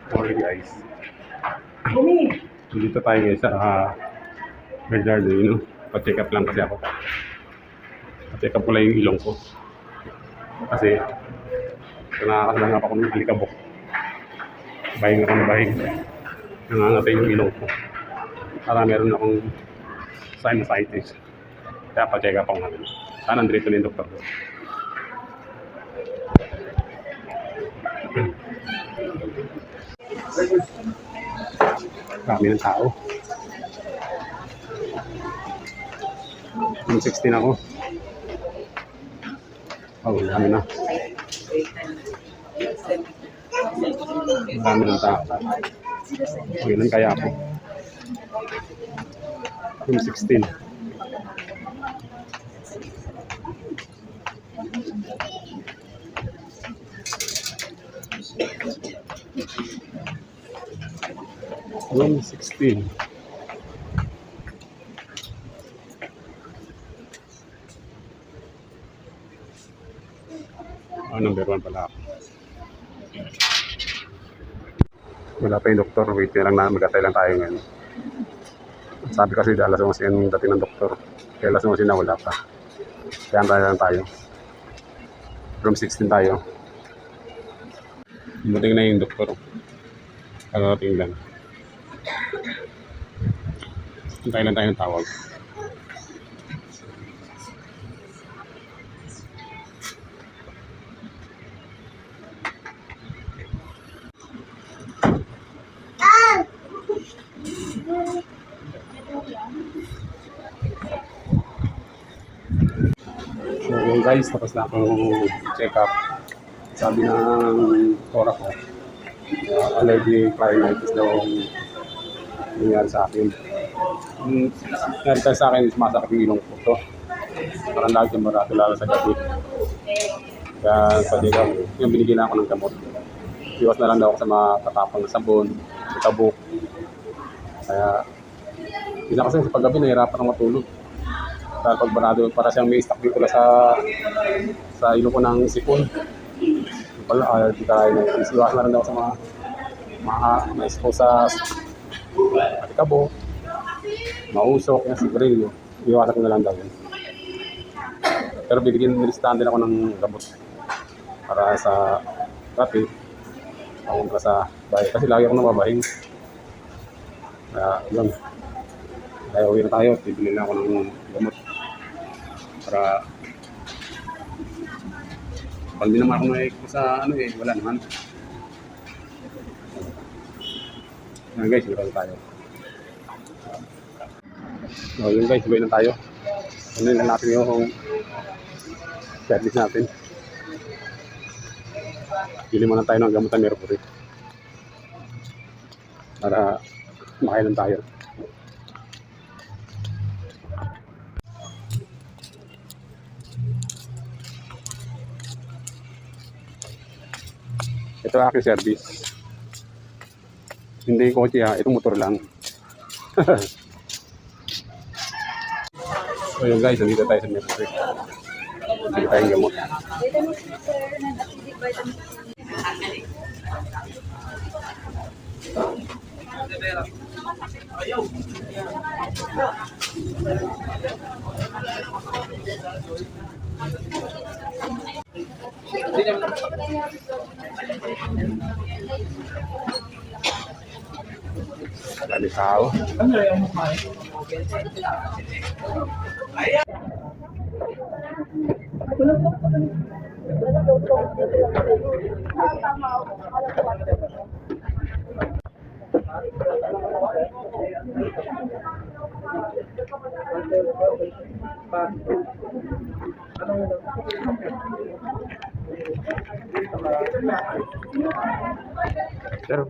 Morning guys. Dito tayo guys sa Bernardino. Pa-check up lang kasi ako. Pa-check up ko lang yung ilong ko. Kasi nakakasalang ako ng alikabok. Bahing ako na bahing. Nangangatay yung ilong ko. Para meron akong sinusitis. Kaya pa-check up ako natin. Sana nandito na yung doktor ko. Kami ng tao. 16 ako. Oh, dami na. Dami ng tao. Ilan kaya ako? 16. Room 16. Number 1 pala ako. Wala pa yung doktor. Wait lang na. Magatay lang tayo ngayon. Sabi kasi alas 11 yung dating ng doktor. Kaya alas 11 na wala pa. Kaya antayin lang tayo. Room 16 tayo. Dumating na yung doktor. Karating lang. Antayin lang tayo ng tawag. So guys, tapos na akong check up. Sabi ng tora ko, allergic rhinitis daw ang nangyari sa akin. Nangyari tayo sa akin is masakit yung ilong ko to. Parang lagi yung marato lalo sa gabi. Kaya pwede ka, yung binigyan ako ng gamot. Iwas na lang daw ako sa mga katapang na sabon, sa tabok. Kaya, hindi na kasi sa paggabi nahirapan akong matulog. Dahil pag barado, para siyang may stock dito sa ilong ko ng sipon. Pala, allergy tayo na yun. Iwas na rin daw sa mga ma-expose sa atikabo, mausok, yung sigarilyo. Iwasan ko na lang daw yun. Pero nilistahan din ako ng gamot para sa dati papunta sa bahay. Kasi lagi ako nababahing. Kaya yun. Kaya uwi na tayo. Bibili na ako ng gamot. Para pag di naman ako naikot sa wala naman. Ayan guys, uwi tayo. So yun guys, uwi na tayo. Ano na natin yung service natin. Bili muna tayo ng gamutan Mercury para makailan tayo. Ito ang aking service. Hindi kotse ha, itong motor lang. So yun guys, nandito tayo sa Mercury. Hindi tayong gamot. Vitamin C sir, non-acidic vitamin C. Dami tao. Pero